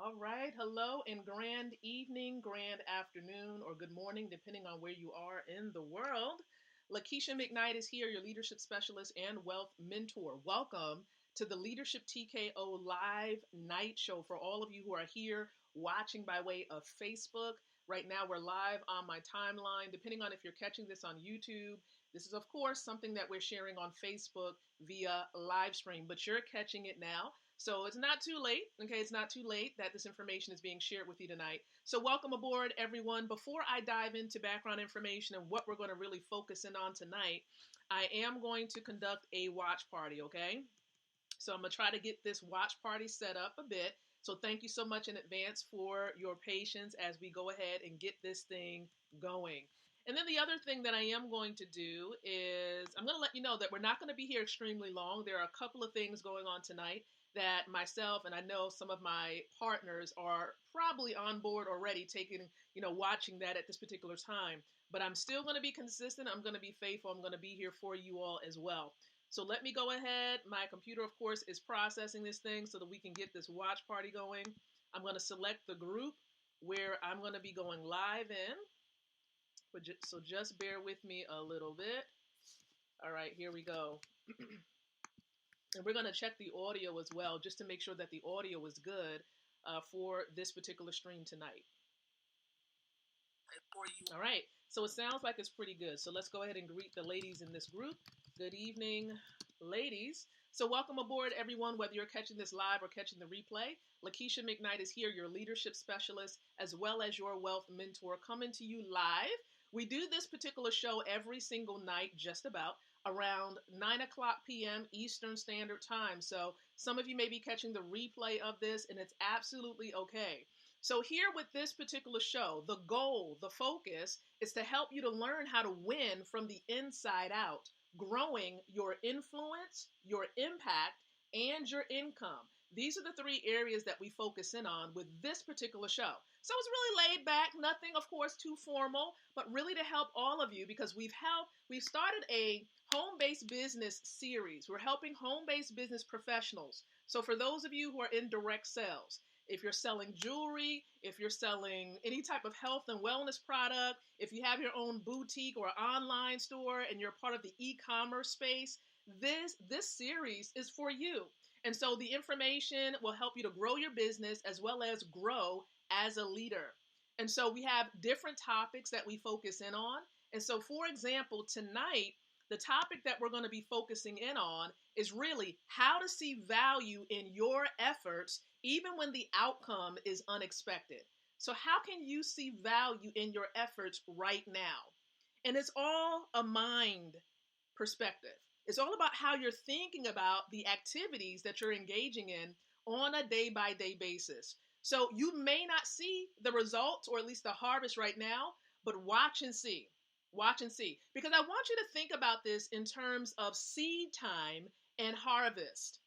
All right. Hello and grand evening, grand afternoon, or good morning, depending on where you are in the world. Lakeisha McKnight is here, your leadership specialist and wealth mentor. Welcome to the Leadership TKO live night show for all of you who are here watching by way of Facebook. Right now, we're live on my timeline. Depending on if you're catching this on YouTube, this is, of course, something that we're sharing on Facebook via live stream, but you're catching it now. So it's not too late, okay? It's not too late that this information is being shared with you tonight. So welcome aboard, everyone. Before I dive into background information and what we're going to really focus in on tonight, I am going to conduct a watch party, okay? So I'm going to try to get this watch party set up a bit. So thank you so much in advance for your patience as we go ahead and get this thing going. And then the other thing that I am going to do is I'm going to let you know that we're not going to be here extremely long. There are a couple of things going on tonight that myself and I know some of my partners are probably on board already watching that at this particular time. But I'm still going to be consistent. I'm going to be faithful. I'm going to be here for you all as well. So let me go ahead. My computer, of course, is processing this thing so that we can get this watch party going. I'm going to select the group where I'm going to be going live in. So just bear with me a little bit. All right, here we go. And we're going to check the audio as well, just to make sure that the audio is good for this particular stream tonight. All right, so it sounds like it's pretty good. So let's go ahead and greet the ladies in this group. Good evening, ladies. So welcome aboard, everyone, whether you're catching this live or catching the replay. Lakeisha McKnight is here, your leadership specialist, as well as your wealth mentor, coming to you live. We do this particular show every single night, just about, around 9 o'clock p.m. Eastern Standard Time. So some of you may be catching the replay of this, and it's absolutely okay. So here with this particular show, the goal, the focus is to help you to learn how to win from the inside out, growing your influence, your impact, and your income. These are the three areas that we focus in on with this particular show. So it's really laid back, nothing, of course, too formal, but really to help all of you because we've started a home-based business series. We're helping home-based business professionals. So for those of you who are in direct sales, if you're selling jewelry, if you're selling any type of health and wellness product, if you have your own boutique or online store and you're part of the e-commerce space, this series is for you. And so the information will help you to grow your business as well as grow as a leader. And so we have different topics that we focus in on. And so, for example, tonight, the topic that we're going to be focusing in on is really how to see value in your efforts, even when the outcome is unexpected. So how can you see value in your efforts right now? And it's all a mind perspective. It's all about how you're thinking about the activities that you're engaging in on a day-by-day basis. So you may not see the results or at least the harvest right now, but watch and see. Watch and see. Because I want you to think about this in terms of seed time and harvest.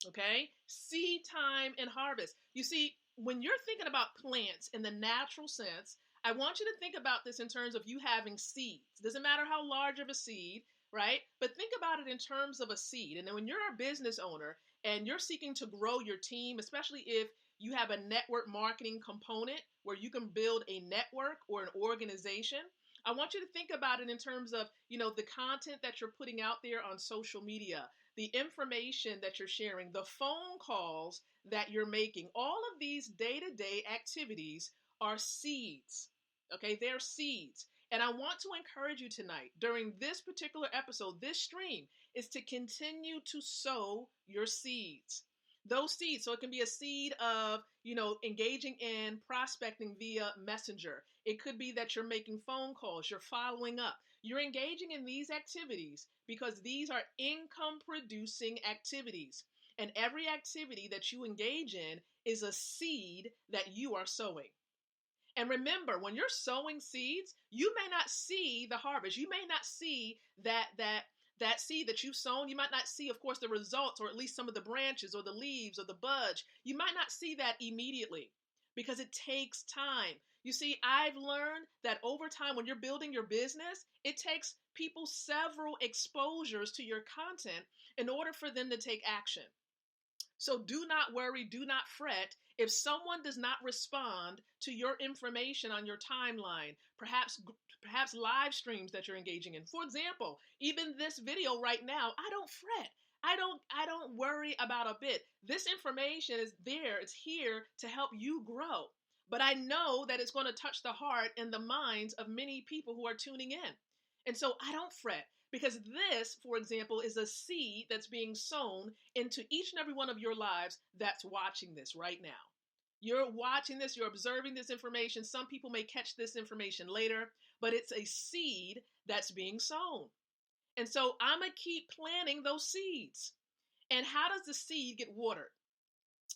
Okay? Seed time and harvest. You see, when you're thinking about plants in the natural sense, I want you to think about this in terms of you having seeds. Doesn't matter how large of a seed, right? But think about it in terms of a seed. And then when you're a business owner and you're seeking to grow your team, especially if you have a network marketing component where you can build a network or an organization, I want you to think about it in terms of, the content that you're putting out there on social media, the information that you're sharing, the phone calls that you're making. All of these day-to-day activities are seeds. Okay, they're seeds. And I want to encourage you tonight, during this particular episode, this stream, is to continue to sow your seeds. Those seeds, so it can be a seed of, engaging in prospecting via messenger. It could be that you're making phone calls, you're following up. You're engaging in these activities because these are income producing activities. And every activity that you engage in is a seed that you are sowing. And remember, when you're sowing seeds, you may not see the harvest. You may not see that seed that you've sown. You might not see, of course, the results or at least some of the branches or the leaves or the buds. You might not see that immediately because it takes time. You see, I've learned that over time, when you're building your business, it takes people several exposures to your content in order for them to take action. So do not worry, do not fret if someone does not respond to your information on your timeline, perhaps live streams that you're engaging in. For example, even this video right now, I don't fret. I don't worry about a bit. This information is there. It's here to help you grow. But I know that it's going to touch the heart and the minds of many people who are tuning in. And so I don't fret. Because this, for example, is a seed that's being sown into each and every one of your lives that's watching this right now. You're watching this, you're observing this information. Some people may catch this information later, but it's a seed that's being sown. And so I'm going to keep planting those seeds. And how does the seed get watered?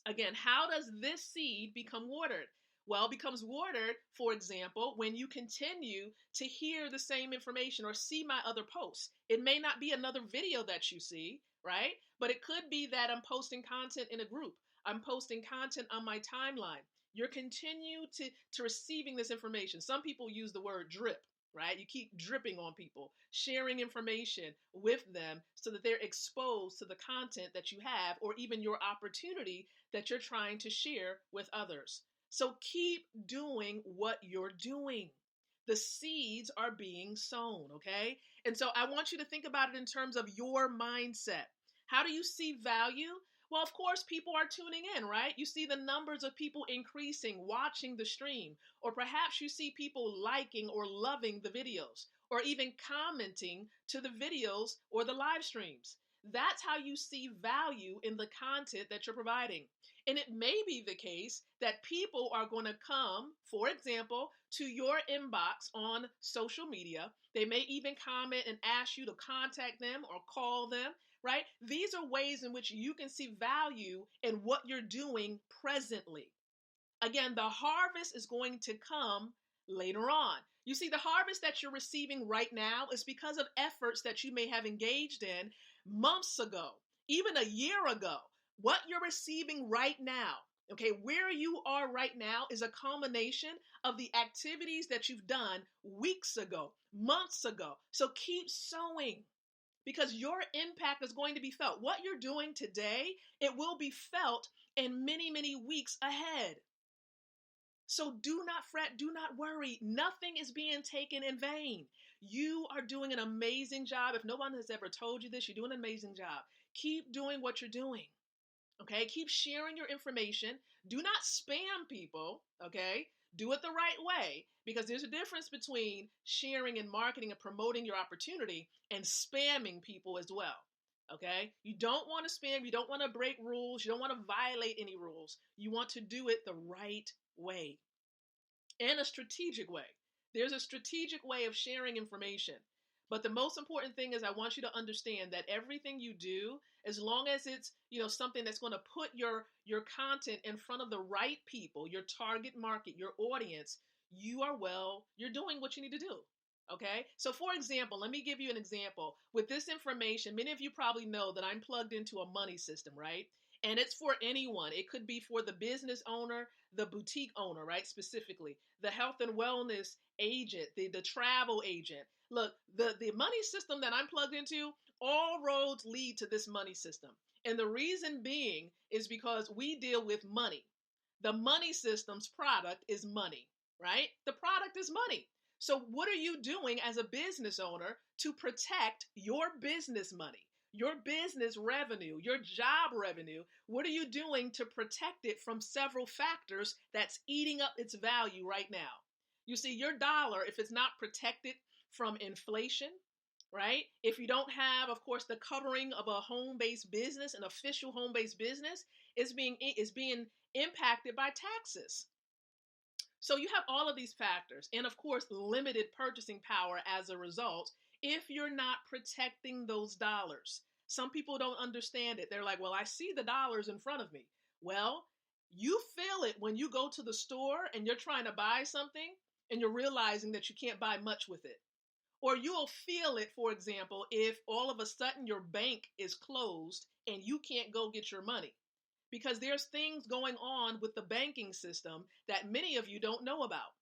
Again, how does this seed become watered? Well, it becomes watered, for example, when you continue to hear the same information or see my other posts. It may not be another video that you see, right? But it could be that I'm posting content in a group. I'm posting content on my timeline. You're continue to receiving this information. Some people use the word drip, right? You keep dripping on people, sharing information with them so that they're exposed to the content that you have or even your opportunity that you're trying to share with others. So keep doing what you're doing. The seeds are being sown, okay? And so I want you to think about it in terms of your mindset. How do you see value? Well, of course, people are tuning in, right? You see the numbers of people increasing, watching the stream, or perhaps you see people liking or loving the videos, or even commenting to the videos or the live streams. That's how you see value in the content that you're providing. And it may be the case that people are going to come, for example, to your inbox on social media. They may even comment and ask you to contact them or call them, right? These are ways in which you can see value in what you're doing presently. Again, the harvest is going to come later on. You see, the harvest that you're receiving right now is because of efforts that you may have engaged in months ago, even a year ago. What you're receiving right now, okay, where you are right now is a culmination of the activities that you've done weeks ago, months ago. So keep sowing because your impact is going to be felt. What you're doing today, it will be felt in many, many weeks ahead. So do not fret, do not worry. Nothing is being taken in vain. You are doing an amazing job. If no one has ever told you this, you're doing an amazing job. Keep doing what you're doing. Okay, keep sharing your information. Do not spam people, okay? Do it the right way because there's a difference between sharing and marketing and promoting your opportunity and spamming people as well, okay? You don't want to spam. You don't want to break rules. You don't want to violate any rules. You want to do it the right way and a strategic way. There's a strategic way of sharing information. But the most important thing is I want you to understand that everything you do, as long as it's, something that's going to put your content in front of the right people, your target market, your audience, you're doing what you need to do. Okay. So for example, let me give you an example. With this information, many of you probably know that I'm plugged into a money system, right? And it's for anyone. It could be for the business owner, the boutique owner, right? Specifically, the health and wellness agent, the travel agent. Look, the money system that I'm plugged into, all roads lead to this money system. And the reason being is because we deal with money. The money system's product is money, right? The product is money. So what are you doing as a business owner to protect your business money, your business revenue, your job revenue? What are you doing to protect it from several factors that's eating up its value right now? You see, your dollar, if it's not protected from inflation, right? If you don't have, of course, the covering of a home-based business, an official home-based business, is being impacted by taxes. So you have all of these factors and, of course, limited purchasing power as a result if you're not protecting those dollars. Some people don't understand it. They're like, well, I see the dollars in front of me. Well, you feel it when you go to the store and you're trying to buy something and you're realizing that you can't buy much with it. Or you'll feel it, for example, if all of a sudden your bank is closed and you can't go get your money. Because there's things going on with the banking system that many of you don't know about,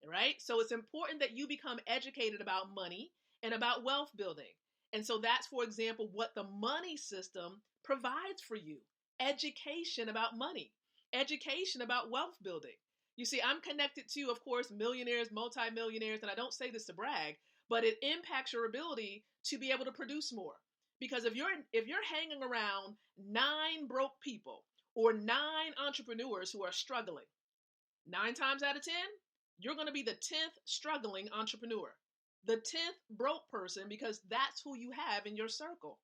right? So it's important that you become educated about money and about wealth building. And so that's, for example, what the money system provides for you. education about money, education about wealth building. You see, I'm connected to, of course, millionaires, multimillionaires, and I don't say this to brag, but it impacts your ability to be able to produce more. Because if you're hanging around 9 broke people or 9 entrepreneurs who are struggling, 9 times out of 10, you're going to be the 10th struggling entrepreneur, the 10th broke person, because that's who you have in your circle.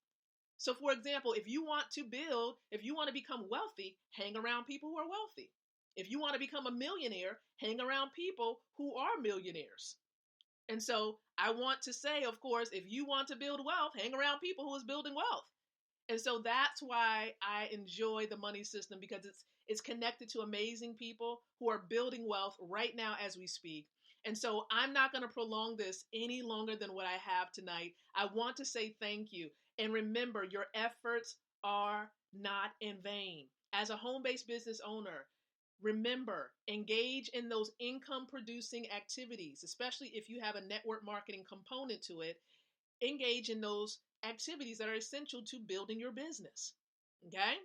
So, for example, if you want to become wealthy, hang around people who are wealthy. If you want to become a millionaire, hang around people who are millionaires. And so I want to say, of course, if you want to build wealth, hang around people who is building wealth. And so that's why I enjoy the money system, because it's connected to amazing people who are building wealth right now as we speak. And so I'm not going to prolong this any longer than what I have tonight. I want to say thank you. And remember, your efforts are not in vain. As a home-based business owner, remember, engage in those income producing activities, especially if you have a network marketing component to it. Engage in those activities that are essential to building your business. Okay?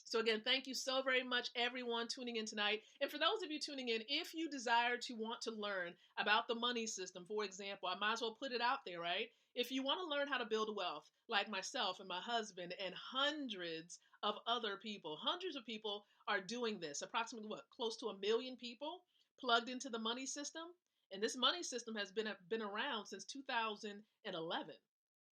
So again, thank you so very much, everyone tuning in tonight. And for those of you tuning in, if you desire to want to learn about the money system, for example, I might as well put it out there, right? If you want to learn how to build wealth, like myself and my husband and hundreds of other people, hundreds of people are doing this. Approximately close to 1 million people plugged into the money system. And this money system has been around since 2011.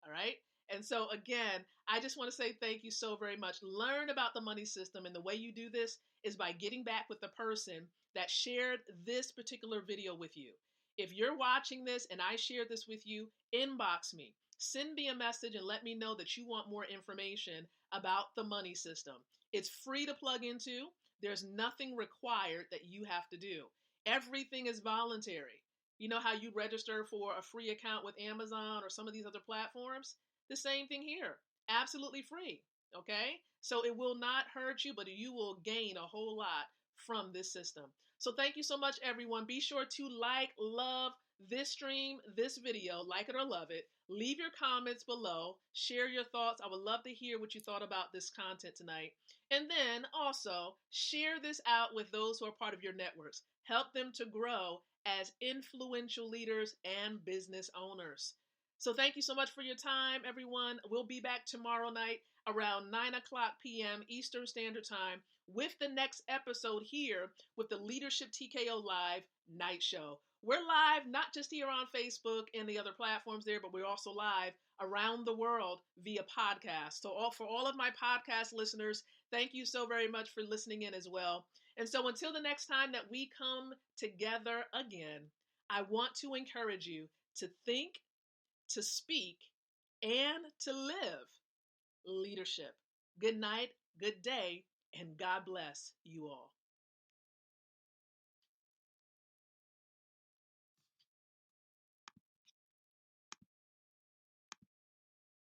All right. And so again, I just want to say thank you so very much. Learn about the money system. And the way you do this is by getting back with the person that shared this particular video with you. If you're watching this and I shared this with you, inbox me. Send me a message and let me know that you want more information about the money system. It's free to plug into. There's nothing required that you have to do. Everything is voluntary. You know how you register for a free account with Amazon or some of these other platforms? The same thing here. Absolutely free. Okay? So it will not hurt you, but you will gain a whole lot from this system. So thank you so much, everyone. Be sure to like, love this stream, this video, like it or love it. Leave your comments below. Share your thoughts. I would love to hear what you thought about this content tonight. And then also share this out with those who are part of your networks. Help them to grow as influential leaders and business owners. So thank you so much for your time, everyone. We'll be back tomorrow night around 9 p.m. Eastern Standard Time with the next episode here with the Leadership TKO Live Night Show. We're live not just here on Facebook and the other platforms there, but we're also live around the world via podcast. So for all of my podcast listeners, thank you so very much for listening in as well. And so until the next time that we come together again, I want to encourage you to think, to speak, and to live leadership. Good night, good day, and God bless you all.